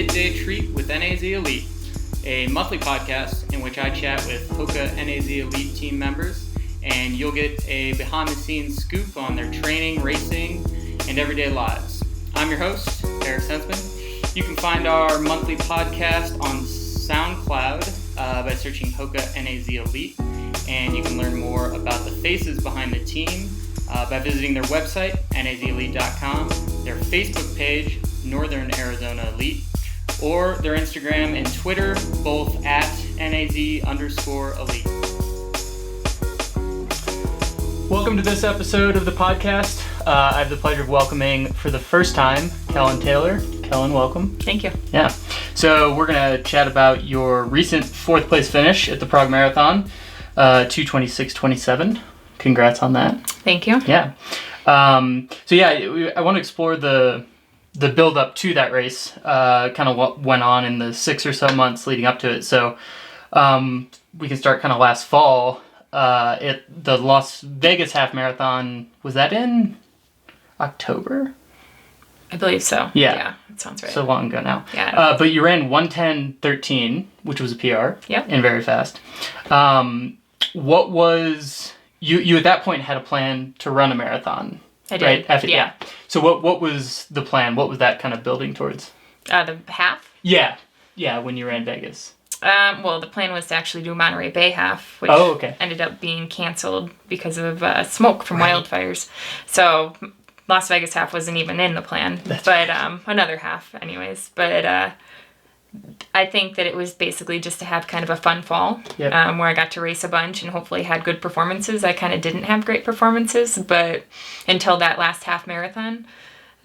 Midday Treat with NAZ Elite, a monthly podcast in which I chat with HOKA NAZ Elite team members, and you'll get a behind-the-scenes scoop on their training, racing, and everyday lives. I'm your host, Eric Senseman. You can find our monthly podcast on SoundCloud by searching HOKA NAZ Elite, and you can learn more about the faces behind the team by visiting their website, nazelite.com, their Facebook page, Northern Arizona Elite, or their Instagram and Twitter, both at NAZ_Elite. Welcome to this episode of the podcast. I have the pleasure of welcoming for the first time, Kellyn Taylor. Kellyn, welcome. Thank you. Yeah. So we're going to chat about your recent fourth place finish at the Prague Marathon, 2:26:27. Congrats on that. Thank you. Yeah. I want to explore the build up to that race, kind of what went on in the 6 or so months leading up to it. So we can start kind of last fall. The Las Vegas half marathon, was that in October? I believe so. Yeah. That sounds right. So long ago now. Yeah. But you ran 1:10:13, which was a PR. Yep. And very fast. What was... You at that point had a plan to run a marathon. I did. Right? Yeah. So what was the plan? What was that kind of building towards? The half? Yeah, when you ran Vegas. Well, the plan was to actually do Monterey Bay half, which ended up being canceled because of smoke from wildfires. So Las Vegas half wasn't even in the plan, another half anyways. But I think that it was basically just to have kind of a fun fall, where I got to race a bunch and hopefully had good performances. I kind of didn't have great performances, but until that last half marathon.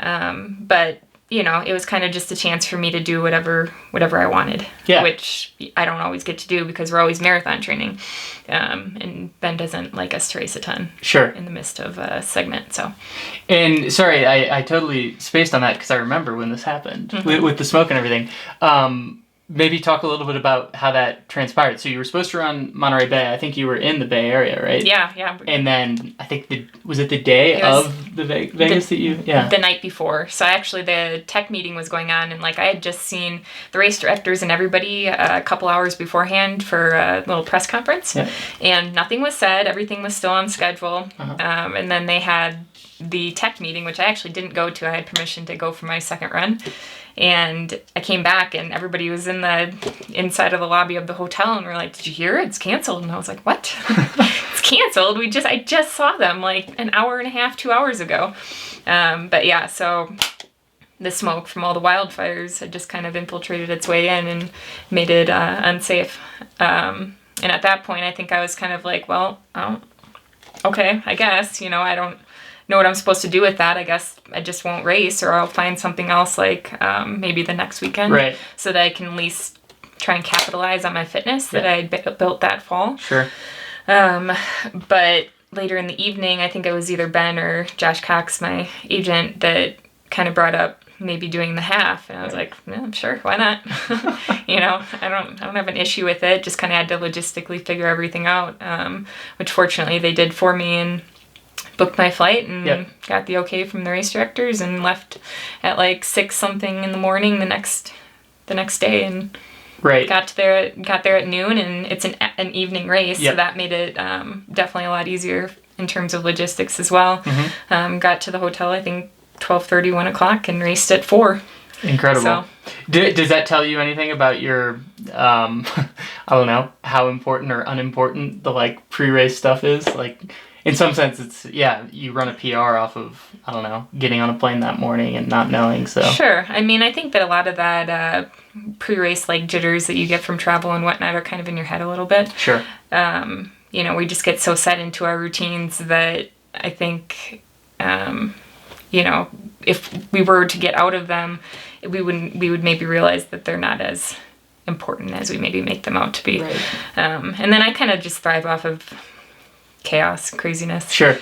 But it was kind of just a chance for me to do whatever I wanted, which I don't always get to do because we're always marathon training. And Ben doesn't like us to race a ton in the midst of a segment. So, and sorry, I totally spaced on that because I remember when this happened with the smoke and everything. Maybe talk a little bit about how that transpired. So you were supposed to run Monterey Bay. I think you were in the Bay Area, right? Yeah. And then I think was it the day of the Vegas that you? Yeah. The night before. So actually the tech meeting was going on, and I had just seen the race directors and everybody a couple hours beforehand for a little press conference, and nothing was said. Everything was still on schedule. And then they had the tech meeting, which I actually didn't go to. I had permission to go for my second run. And I came back and everybody was in the inside of the lobby of the hotel and we're like, "Did you hear? It's canceled." And I was like, "What?" It's canceled. I just saw them an hour and a half, 2 hours ago. So the smoke from all the wildfires had just kind of infiltrated its way in and made it unsafe. And at that point, I think I was kind of like, well, okay, I guess, I don't know what I'm supposed to do with that. I guess I just won't race, or I'll find something else maybe the next weekend, so that I can at least try and capitalize on my fitness that I built that fall. Sure. But later in the evening, I think it was either Ben or Josh Cox, my agent, that kind of brought up maybe doing the half, and I was like, yeah, sure, why not? I don't have an issue with it. Just kind of had to logistically figure everything out, which fortunately they did for me, and booked my flight and got the okay from the race directors and left at 6 something in the morning the next day, and got there at noon, and it's an evening race, so that made it definitely a lot easier in terms of logistics as well. Got to the hotel I think 12:30, 1 o'clock, and raced at 4. Incredible. So, does that tell you anything about your I don't know how important or unimportant the pre-race stuff is? In some sense, it's, you run a PR off of, I don't know, getting on a plane that morning and not knowing, so. Sure. I mean, I think that a lot of that pre-race, jitters that you get from travel and whatnot are kind of in your head a little bit. Sure. We just get so set into our routines that I think, if we were to get out of them, we would maybe realize that they're not as important as we maybe make them out to be. Right. And then I kind of just thrive off of chaos, craziness. Sure.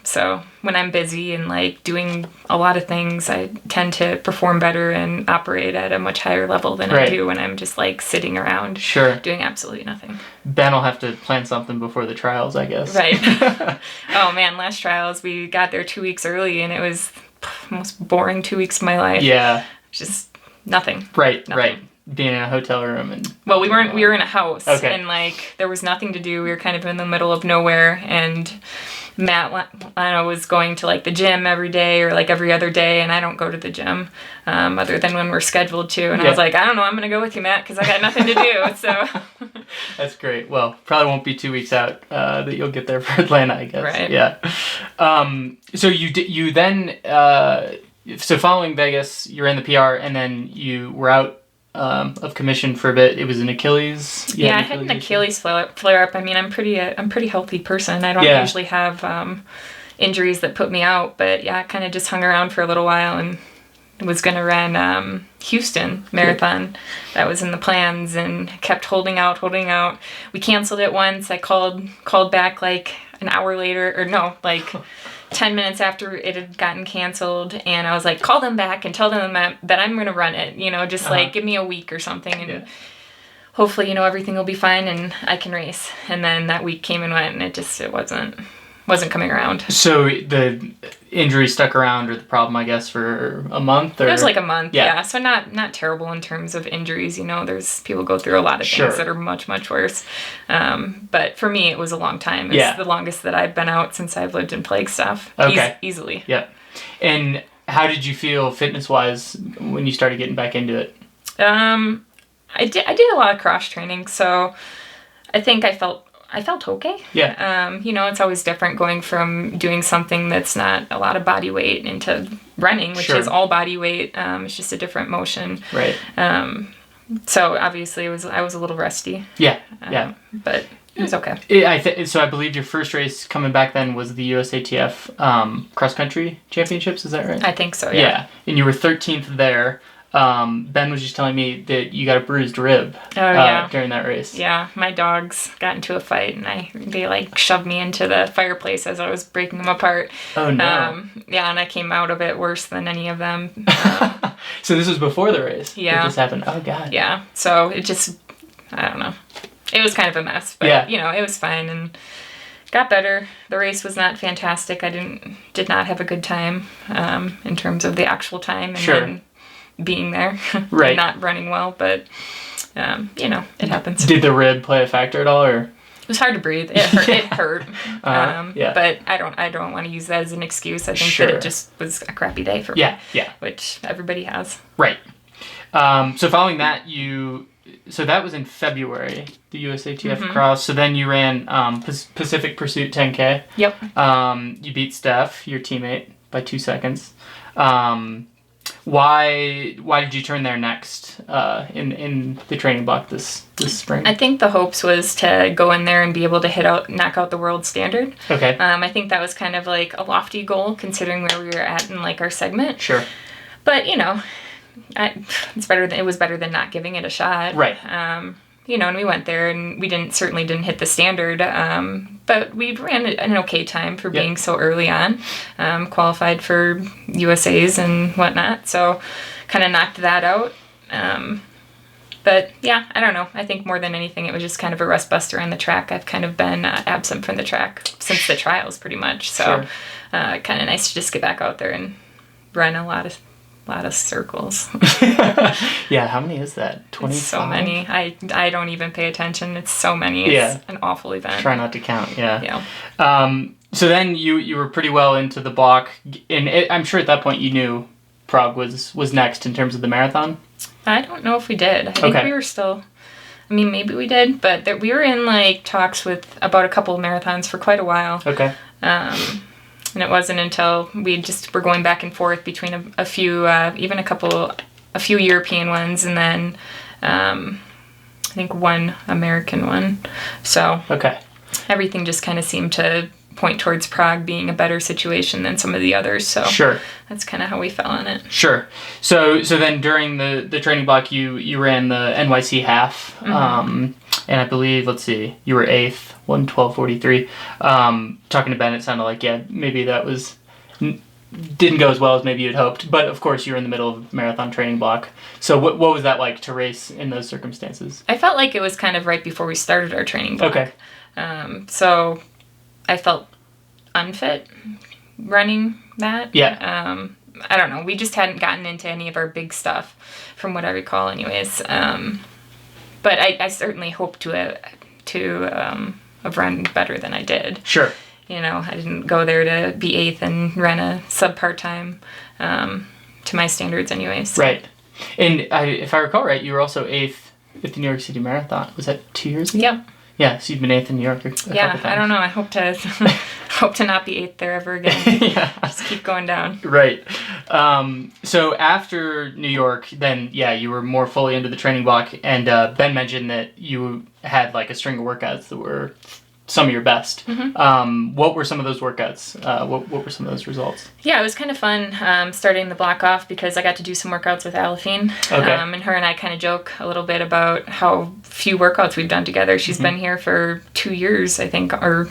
So when I'm busy and doing a lot of things, I tend to perform better and operate at a much higher level than I do when I'm just sitting around doing absolutely nothing. Ben will have to plan something before the trials, I guess. Right. Oh man, last trials we got there 2 weeks early and it was the most boring 2 weeks of my life. Yeah. Just nothing. Right. Nothing. Right. Being in a hotel room and. Well, we weren't. We were in a house, Okay. and like there was nothing to do. We were kind of in the middle of nowhere, and Matt, I was going to like the gym every day or like every other day, and I don't go to the gym other than when we're scheduled to. And I was like, I don't know, I'm gonna go with you, Matt, because I got nothing to do. So. That's great. Well, probably won't be 2 weeks out that you'll get there for Atlanta, I guess. Right. Yeah. So you then so following Vegas, you ran the PR, and then you were out of commission for a bit. It was an Achilles. Yeah, I had an Achilles flare up. I mean, I'm a pretty healthy person. I don't usually have injuries that put me out, but yeah, I kind of just hung around for a little while and was going to run Houston Marathon. That was in the plans and kept holding out. We canceled it once. I called back like an hour later, or no, like 10 minutes after it had gotten canceled, and I was like, call them back and tell them that I'm going to run it, just like give me a week or something, and hopefully, everything will be fine and I can race. And then that week came and went, and it wasn't coming around. So the injury stuck around, or the problem, I guess, for a month? Or? It was like a month, yeah. So not terrible in terms of injuries. There's people go through a lot of things that are much, much worse. But for me, it was a long time. It's the longest that I've been out since I've lived in Flagstaff. Okay. Easily. Yeah. And how did you feel fitness-wise when you started getting back into it? I did a lot of cross training, so I think I felt okay. Yeah. It's always different going from doing something that's not a lot of body weight into running, which is all body weight. It's just a different motion. Right. So obviously I was a little rusty. Yeah. But it was okay. So I believe your first race coming back then was the USATF cross country championships. Is that right? I think so. Yeah. And you were 13th there. Ben was just telling me that you got a bruised rib during that race. Yeah, my dogs got into a fight, and they like shoved me into the fireplace as I was breaking them apart. Oh no. And I came out of it worse than any of them. So this was before the race? Yeah. This happened? Oh god. Yeah, so it just, I don't know. It was kind of a mess, but it was fine and got better. The race was not fantastic. I did not have a good time in terms of the actual time. And then being there, right. Not running well, but it happens. Did the rib play a factor at all, or? It was hard to breathe. It hurt. Yeah. But I don't want to use that as an excuse. I think that it just was a crappy day for me. Yeah. Which everybody has. Right. So following that, so that was in February, the USATF cross. So then you ran Pacific Pursuit 10K. Yep. You beat Steph, your teammate, by 2 seconds. Why did you turn there next in the training block this spring? I think the hopes was to go in there and be able to knock out the world standard. Okay. I think that was kind of like a lofty goal considering where we were at in like our segment. Sure. But it was better than not giving it a shot. Right. And we went there and we certainly didn't hit the standard, but we ran an okay time for being so early on, qualified for USAs and whatnot, so kind of knocked that out. But yeah, I don't know. I think more than anything, it was just kind of a rust buster on the track. I've kind of been absent from the track since the trials pretty much, so kind of nice to just get back out there and run a lot of circles. Yeah, how many is that? 25? So many. I don't even pay attention. It's so many. It's an awful event. Try not to count, yeah. So then you were pretty well into the block, and I'm sure at that point you knew Prague was next in terms of the marathon? I don't know if we did. I think we were still... maybe we did, but we were in like talks with about a couple of marathons for quite a while. Okay. And it wasn't until we just were going back and forth between a few, a few European ones, and then I think one American one. So everything just kind of seemed to point towards Prague being a better situation than some of the others. So that's kind of how we fell on it. Sure. So then during the training block, you ran the NYC half, and I believe, you were 8th. 1:12:43. Talking to Ben, it sounded like maybe that didn't go as well as maybe you'd hoped, but of course you were in the middle of marathon training block. So what was that like to race in those circumstances? I felt like it was kind of right before we started our training block. Okay. So I felt unfit running that. Yeah. I don't know. We just hadn't gotten into any of our big stuff, from what I recall, anyways. But I certainly hope to have run better than I did. Sure. You know, I didn't go there to be 8th and run a subpar time, to my standards, anyways. So. Right. And if I recall right, you were also 8th at the New York City Marathon. Was that 2 years ago? Yep. Yeah, so you've been 8th in New York a couple times. I don't know. I hope to not be 8th there ever again. Yeah. Just keep going down. Right. So after New York, then, yeah, you were more fully into the training block, and Ben mentioned that you had, like, a string of workouts that were some of your best. Mm-hmm. What were some of those workouts? What were some of those results? Yeah, it was kind of fun starting the block off because I got to do some workouts with Alafine. Okay. And her and I kind of joke a little bit about how few workouts we've done together. She's been here for 2 years, I think, or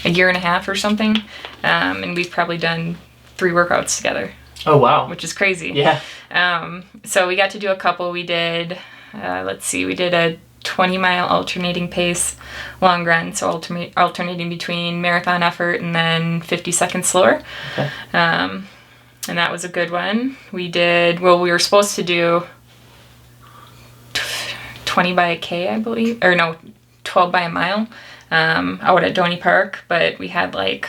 a year and a half or something. And we've probably done 3 workouts together. Oh, wow. Which is crazy. Yeah. So we got to do a couple. We did, we did a 20-mile alternating pace long run, so alternating between marathon effort and then 50 seconds slower. Okay. And that was a good one. We were supposed to do 20 by a K, I believe, or no, 12 by a mile out at Donny Park, but we had like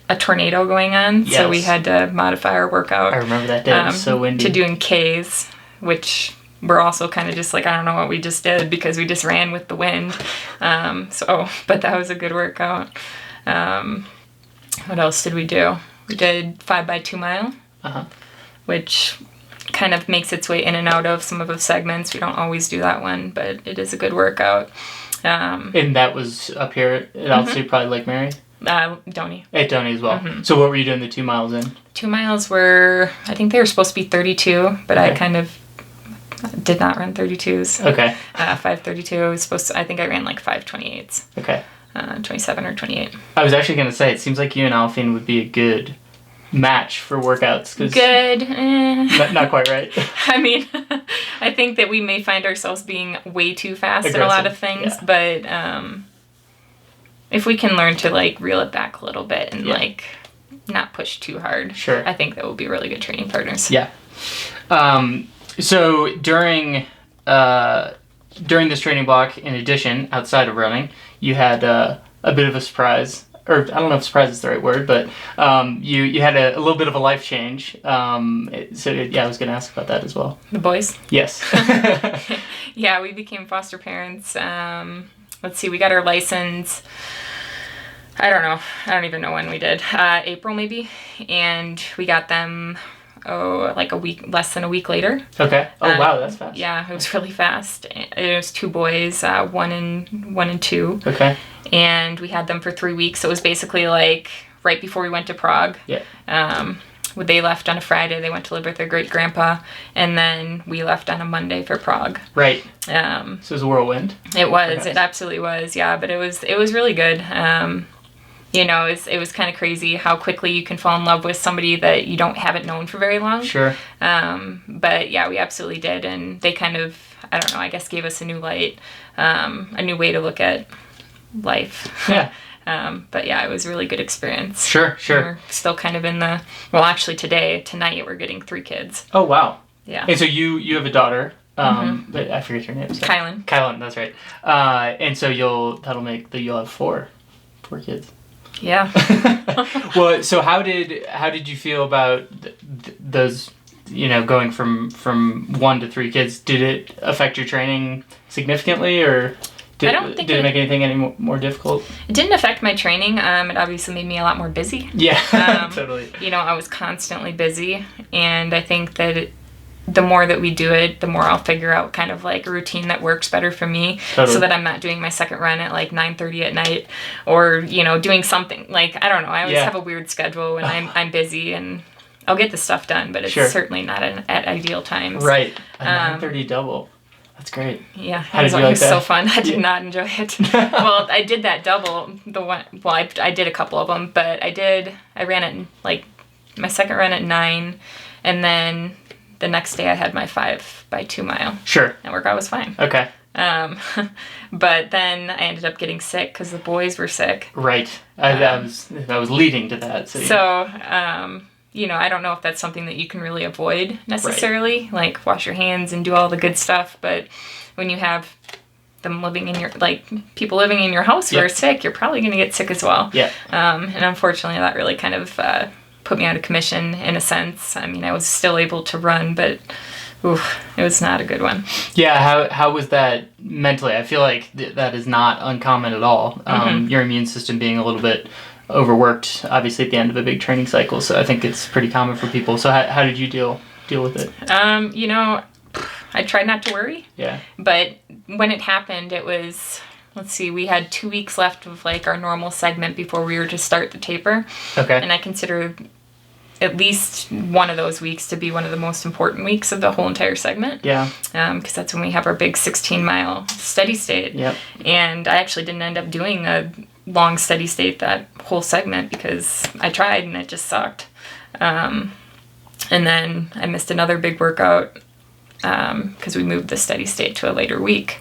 a tornado going on, so we had to modify our workout. I remember that day. It was so windy. To doing Ks, which we're also kind of just like, I don't know what we just did because we just ran with the wind. But that was a good workout. What else did we do? We did 5 by 2 mile, which kind of makes its way in and out of some of the segments. We don't always do that one, but it is a good workout. And that was up here at altitude, probably Lake Mary? Donny. At Donny as well. So what were you doing the 2 miles in? 2 miles were, I think they were supposed to be 32, but I kind of did not run 32s. Okay. 5:32. I was supposed to, I think I ran like 5:28s. Okay. 27 or 28. I was actually going to say, it seems like you and Alfine would be a good match for workouts. Good. Not quite right. I mean, I think that we may find ourselves being way too fast at a lot of things, but if we can learn to like reel it back a little bit and like not push too hard, sure, I think that will be really good training partners. Yeah. So during this training block, in addition, outside of running, you had a bit of a surprise, or I don't know if surprise is the right word, but you had a little bit of a life change. I was going to ask about that as well. The boys? Yes. Yeah, we became foster parents. Let's see, we got our license. I don't know. I don't even know when we did. April maybe, and we got them. Like less than a week later. Okay. Oh, wow, that's fast. Yeah, it was really fast. It was 2 boys, 1 and 2. Okay. And we had them for 3 weeks. So it was basically like right before we went to Prague. Yeah. They left on a Friday. They went to live with their great grandpa, and then we left on a Monday for Prague. Right. So it was a whirlwind. It was. Perhaps. It absolutely was. Yeah, but it was really good. You know, it was kind of crazy how quickly you can fall in love with somebody that you haven't known for very long. Sure. But yeah, we absolutely did, and they kind of, I don't know, I guess gave us a new light, a new way to look at life. Yeah. But yeah, it was a really good experience. Sure. We're still kind of actually tonight we're getting 3 kids. Oh, wow. Yeah. And so you have a daughter. But I forget her name. So. Kellyn, that's right. And so you'll have 4 kids. Yeah. Well, so how did you feel about those, going from 1 to 3 kids? Did it affect your training significantly, or did it make anything any more difficult? It didn't affect my training. It obviously made me a lot more busy. Yeah, totally. I was constantly busy, and I think that the more that we do it, the more I'll figure out kind of like a routine that works better for me. Totally. So that I'm not doing my second run at like 9:30 at night, or, doing something like, I don't know. I always have a weird schedule when I'm busy, and I'll get the stuff done, but it's certainly not at ideal times. Right. A 9:30 double. That's great. Yeah. How did you like that? It was so fun. I did not enjoy it. Well, I did that double. I did a couple of them, but I ran it like my second run at 9, and then the next day I had my 5 by 2 mile. Sure. That workout was fine. Okay. But then I ended up getting sick because the boys were sick. Right. I was leading to that. So I don't know if that's something that you can really avoid necessarily, like wash your hands and do all the good stuff. But when you have them living in your, like people living in your house who are sick, you're probably going to get sick as well. Yeah. And unfortunately that really kind of put me out of commission in a sense. I mean, I was still able to run, but it was not a good one. Yeah, how was that mentally? I feel like that is not uncommon at all. Your immune system being a little bit overworked, obviously at the end of a big training cycle. So I think it's pretty common for people. So how did you deal with it? I tried not to worry. Yeah. But when it happened, it was, let's see, we had 2 weeks left of like our normal segment before we were to start the taper. Okay. And I consider at least one of those weeks to be one of the most important weeks of the whole entire segment. Yeah. Because that's when we have our big 16-mile steady state. Yep. And I actually didn't end up doing a long steady state that whole segment because I tried and it just sucked. And then I missed another big workout because we moved the steady state to a later week.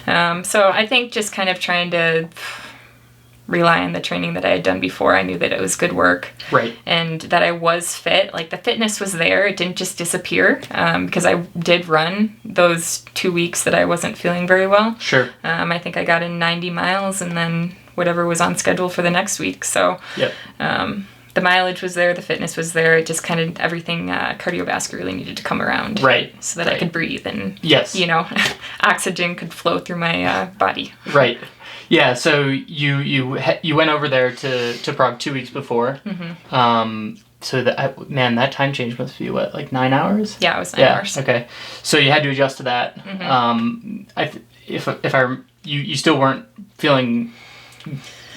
So I think just kind of trying to rely on the training that I had done before. I knew that it was good work. Right. And that I was fit. Like the fitness was there. It didn't just disappear because I did run those 2 weeks that I wasn't feeling very well. Sure. I think I got in 90 miles and then whatever was on schedule for the next week. So yep. The mileage was there. The fitness was there. It just kind of everything cardiovascularly needed to come around. Right. So that I could breathe and, yes. Oxygen could flow through my body. Right. Yeah, so you went over there to Prague 2 weeks before. Mm-hmm. So that time change must be what, like 9 hours? Yeah, it was 9 hours. Okay. So you had to adjust to that. Mm-hmm. You still weren't feeling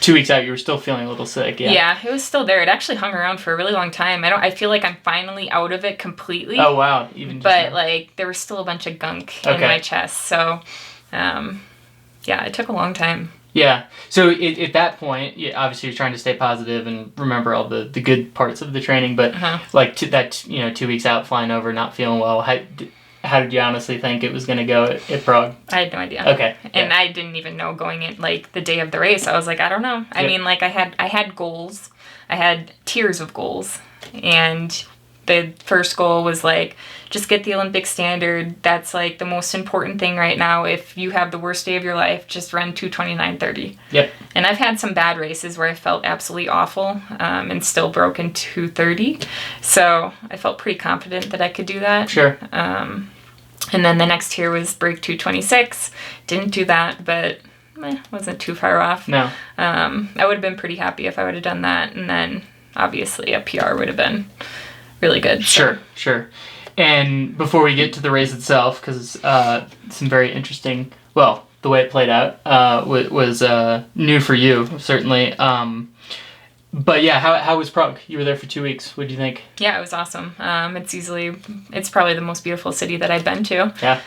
2 weeks out. You were still feeling a little sick. Yeah. Yeah, it was still there. It actually hung around for a really long time. I feel like I'm finally out of it completely. Oh wow! But like there was still a bunch of gunk in my chest. So, it took a long time. Yeah. So at that point, obviously you're trying to stay positive and remember all the good parts of the training. But like 2 weeks out, flying over, not feeling well. How did you honestly think it was going to go at Prague? I had no idea. Okay. And I didn't even know going in like the day of the race. I was like, I don't know. I mean, like I had goals. I had tiers of goals, and the first goal was like, just get the Olympic standard. That's like the most important thing right now. If you have the worst day of your life, just run 2:29:30. Yep. And I've had some bad races where I felt absolutely awful and still broke in 2:30. So I felt pretty confident that I could do that. Sure. And then the next tier was break 2:26. Didn't do that, but wasn't too far off. No. I would have been pretty happy if I would have done that. And then obviously a PR would have been really good. Sure. And before we get to the race itself, because some very interesting, well, the way it played out was new for you, certainly. But yeah, how was Prague? You were there for 2 weeks. What do you think? Yeah, it was awesome. It's probably the most beautiful city that I've been to. Yeah.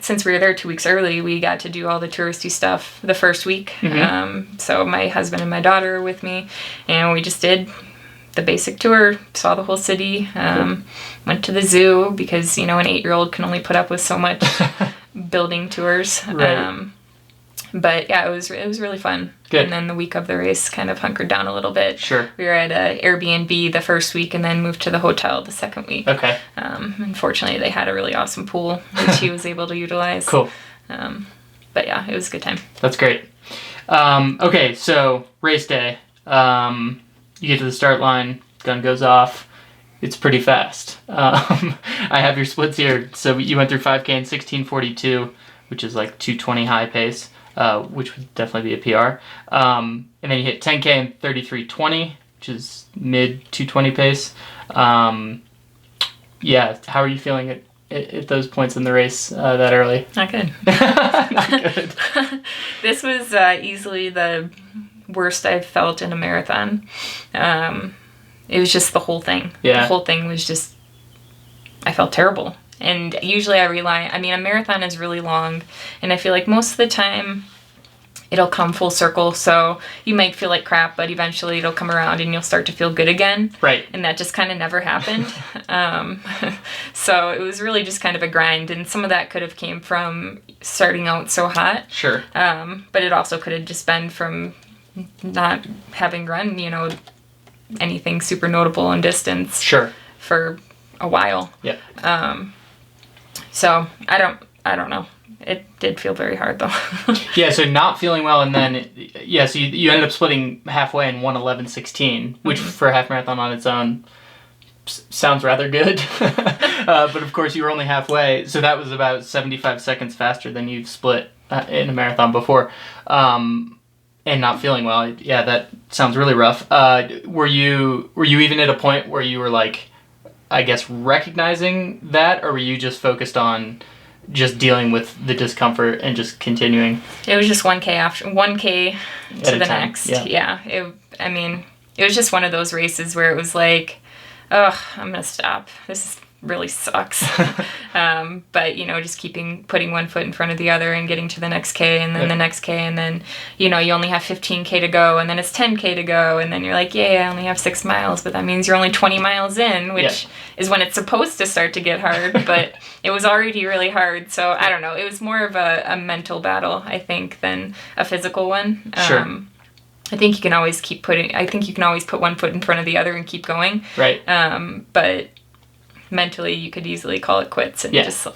Since we were there 2 weeks early, we got to do all the touristy stuff the first week. Mm-hmm. So my husband and my daughter were with me, and we just did the basic tour, saw the whole city, went to the zoo because, an 8-year-old can only put up with so much building tours. Right. But yeah, it was really fun. Good. And then the week of the race kind of hunkered down a little bit. Sure. We were at a Airbnb the first week and then moved to the hotel the second week. Okay. Unfortunately, they had a really awesome pool, which he was able to utilize. Cool. But yeah, it was a good time. That's great. Okay, so race day. You get to the start line, gun goes off. It's pretty fast. I have your splits here. So you went through 5K in 16:42, which is like 2:20 high pace, which would definitely be a PR. And then you hit 10K in 33:20, which is mid 2:20 pace. Yeah, how are you feeling at those points in the race that early? Not good. Not good. This was easily the worst I've felt in a marathon. It was just the whole thing. Yeah. The whole thing was just, I felt terrible. And usually a marathon is really long, and I feel like most of the time it'll come full circle. So you might feel like crap, but eventually it'll come around and you'll start to feel good again. Right. And that just kind of never happened. So it was really just kind of a grind, and some of that could have came from starting out so hot. Sure. But it also could have just been from not having run, anything super notable in distance. Sure. For a while. Yeah. So I don't know. It did feel very hard though. Yeah, so not feeling well, and then so you ended up splitting halfway in 1:11:16, which for a half marathon on its own sounds rather good. But of course you were only halfway, so that was about 75 seconds faster than you've split in a marathon before. And not feeling well. Yeah, that sounds really rough. Were you even at a point where you were like, I guess, recognizing that, or were you just focused on just dealing with the discomfort and just continuing? It was just 1K to the next. Yeah. It was just one of those races where it was like, oh, I'm going to stop. This really sucks. But, just putting one foot in front of the other and getting to the next K and then the next K. And then, you only have 15K to go and then it's 10K to go. And then you're like, I only have 6 miles, but that means you're only 20 miles in, which is when it's supposed to start to get hard. But it was already really hard. So I don't know. It was more of a mental battle, I think, than a physical one. Sure. I think you can always put one foot in front of the other and keep going. Right. But mentally you could easily call it quits and just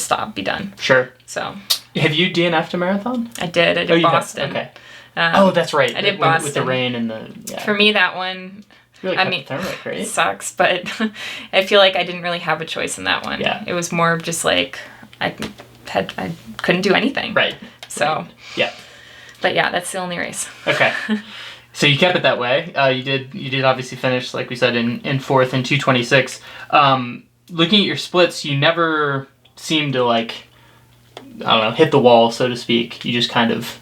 stop, be done. Sure. So. Have you DNF'd a marathon? I did Boston. Okay. That's right. I did Boston. With the rain and the... Yeah. For me, that one... Really cut the thermic, right? It sucks, but I feel like I didn't really have a choice in that one. Yeah. It was more of just like, I couldn't do anything. Right. So. Right. Yeah. But yeah, that's the only race. Okay. So you kept it that way. You did obviously finish, like we said, in fourth in 2:26. Looking at your splits, you never seemed to hit the wall, so to speak. You just kind of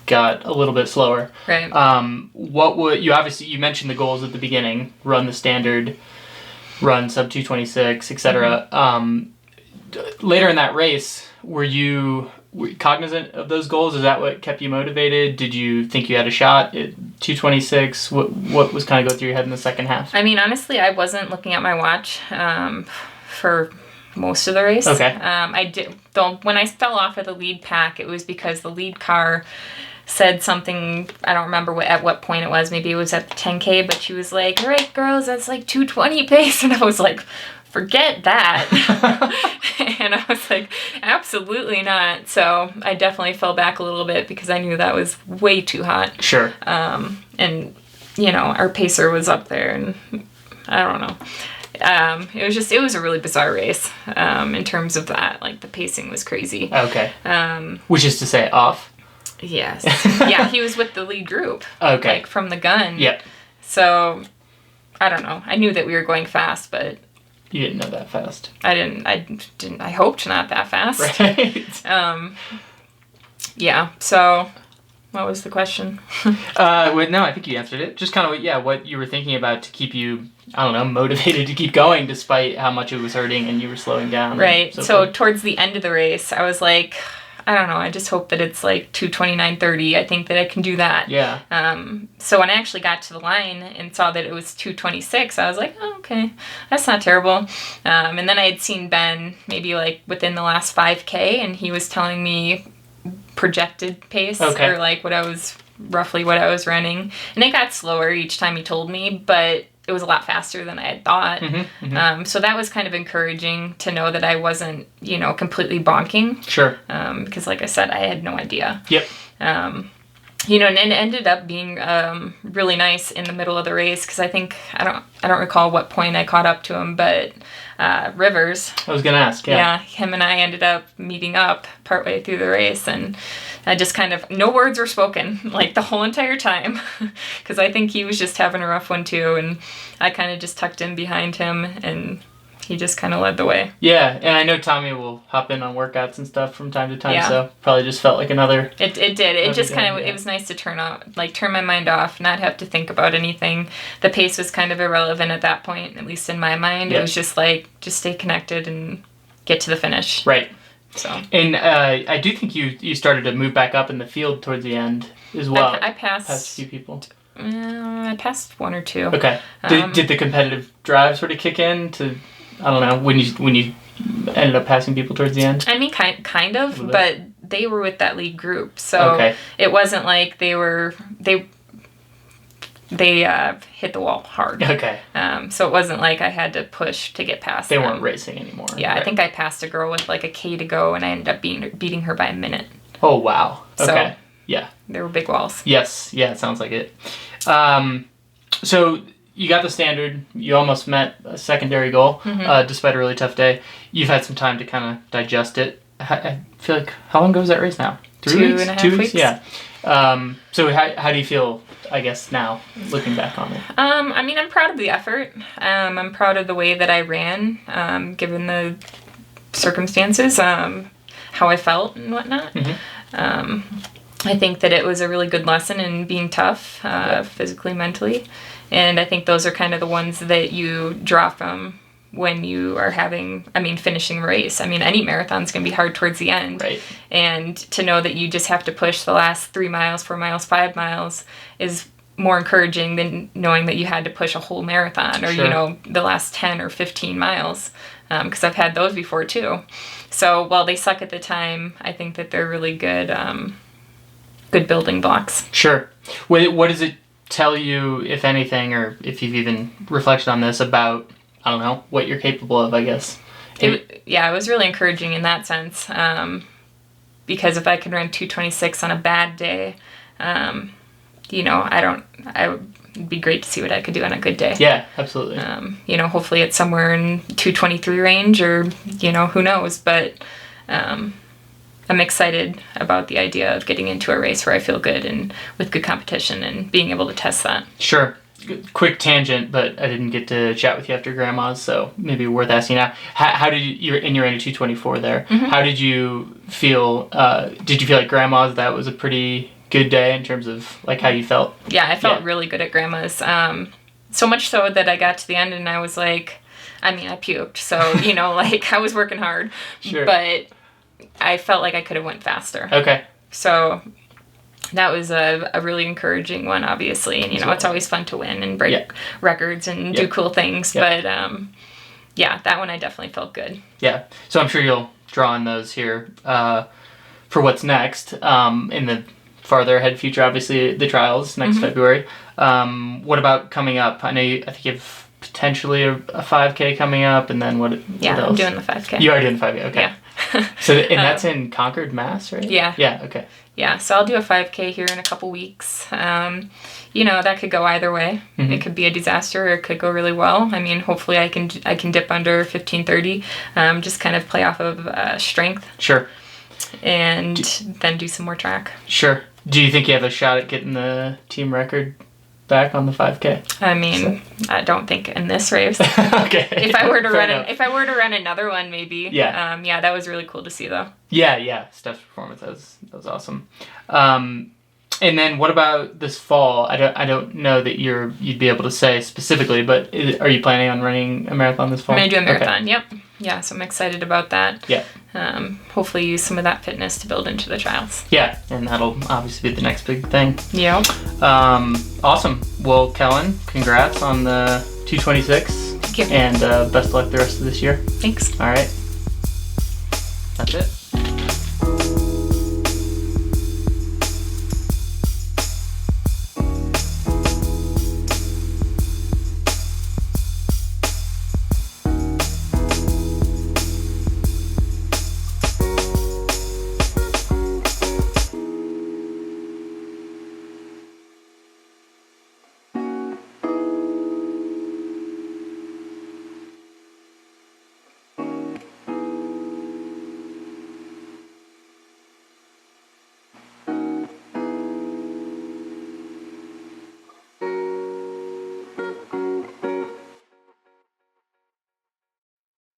got a little bit slower. Right. You mentioned the goals at the beginning: run the standard, run sub 2:26, etc. Later in that race, were you cognizant of those goals? Is that what kept you motivated? Did you think you had a shot at 2:26? What was kind of going through your head in the second half? I mean, honestly, I wasn't looking at my watch for most of the race. Okay. I did, though. When I fell off of the lead pack, it was because the lead car said something. I don't remember at what point it was. Maybe it was at the 10K, but she was like, "All right, girls, that's like 2:20 pace," and I was like, forget that. And I was like, absolutely not. So I definitely fell back a little bit because I knew that was way too hot. Sure. And, our pacer was up there, and I don't know. It was a really bizarre race in terms of that. Like, the pacing was crazy. Okay. Which is to say, off? Yes. Yeah, he was with the lead group. Okay. Like, from the gun. Yep. So, I don't know. I knew that we were going fast, but... You didn't know that fast. I hoped not that fast. Right. Yeah, so what was the question? No, I think you answered it. Just kind of, what you were thinking about to keep you, I don't know, motivated to keep going despite how much it was hurting and you were slowing down. Right. So towards the end of the race, I was like, I don't know, I just hope that it's like 2:29:30. I think that I can do that. Yeah. So when I actually got to the line and saw that it was 2:26, I was like, oh, okay, that's not terrible. And then I had seen Ben maybe like within the last 5K, and he was telling me projected pace or like roughly what I was running. And it got slower each time he told me, but it was a lot faster than I had thought. So that was kind of encouraging to know that I wasn't, completely bonking. Sure. Because like I said, I had no idea. Yep. And it ended up being really nice in the middle of the race because I think, I don't recall what point I caught up to him, but Rivers. I was going to ask, yeah. Yeah, him and I ended up meeting up partway through the race, and I just kind of, no words were spoken, like the whole entire time, because I think he was just having a rough one too, and I kind of just tucked in behind him, and he just kind of led the way. Yeah, and I know Tommy will hop in on workouts and stuff from time to time, so probably just felt like another... It did. It just kind of, it was nice to turn my mind off, not have to think about anything. The pace was kind of irrelevant at that point, at least in my mind. It was just like, just stay connected and get to the finish. Right. So. And I do think you started to move back up in the field towards the end as well. I passed a few people. I passed one or two. Okay. Did the competitive drive sort of kick in to... I don't know, when you ended up passing people towards the end? I mean, kind of, but they were with that lead group, so it wasn't like they they hit the wall hard. Okay. So it wasn't like I had to push to get past They them. weren't racing anymore. Yeah, right? I think I passed a girl with like a K to go, and I ended up beating her by a minute. Oh, wow. Okay. So, yeah. There were big walls. Yes. Yeah, it sounds like it. So you got the standard. You almost met a secondary goal, despite a really tough day. You've had some time to kind of digest it. I feel like, how long ago was that race now? 3 weeks? 2.5 weeks. Yeah. So how do you feel, I guess, now, looking back on it? I mean, I'm proud of the effort. I'm proud of the way that I ran, given the circumstances, how I felt and whatnot. I think that it was a really good lesson in being tough, physically, mentally. And I think those are kind of the ones that you draw from when you are finishing a race. I mean, any marathon's going to be hard towards the end. Right. And to know that you just have to push the last 3 miles, 4 miles, 5 miles is more encouraging than knowing that you had to push a whole marathon or, Sure. The last 10 or 15 miles. Because I've had those before too. So while they suck at the time, I think that they're really good, good building blocks. Sure. What does it tell you, if anything, or if you've even reflected on this, about, I don't know, what you're capable of, I guess? It was really encouraging in that sense. Because if I could run 2:26 on a bad day, it'd be great to see what I could do on a good day. Yeah, absolutely. Hopefully it's somewhere in 2:23 range or, who knows. But I'm excited about the idea of getting into a race where I feel good and with good competition and being able to test that. Sure. Quick tangent, but I didn't get to chat with you after Grandma's, so maybe worth asking now. How did you ran a 2:24 there? How did you feel? Did you feel like Grandma's, that was a pretty good day in terms of like how you felt? Yeah, I felt really good at Grandma's. So much so that I got to the end and I was like, I puked. So, I was working hard. Sure. But I felt like I could have went faster. Okay. So that was a really encouraging one, obviously. And, it's always fun to win and break records and do cool things. But, that one I definitely felt good. Yeah. So I'm sure you'll draw on those here for what's next in the farther ahead future, obviously, the trials next February. What about coming up? I think you have potentially a 5K coming up, and then what else? I'm doing the 5K. You are doing the 5K, okay. Yeah. So, and that's in Concord, Mass, right? Yeah. Yeah, okay. Yeah, so I'll do a 5K here in a couple weeks. That could go either way. It could be a disaster or it could go really well. Hopefully I can dip under 15:30, just kind of play off of strength. Sure. And then do some more track. Sure. Do you think you have a shot at getting the team record back on the 5K? I don't think in this race. Okay. If I were to run another one, maybe. Yeah. That was really cool to see, though. Yeah. Steph's performance, that was awesome. And then what about this fall? I don't know that you'd be able to say specifically, but are you planning on running a marathon this fall? I'm gonna do a marathon. Okay. Yep. Yeah. So I'm excited about that. Yeah. Hopefully use some of that fitness to build into the trials. Yeah, and that'll obviously be the next big thing. Yeah. Awesome. Well, Kellyn, congrats on the 2:26. Thank you. And best of luck the rest of this year. Thanks. All right. That's it.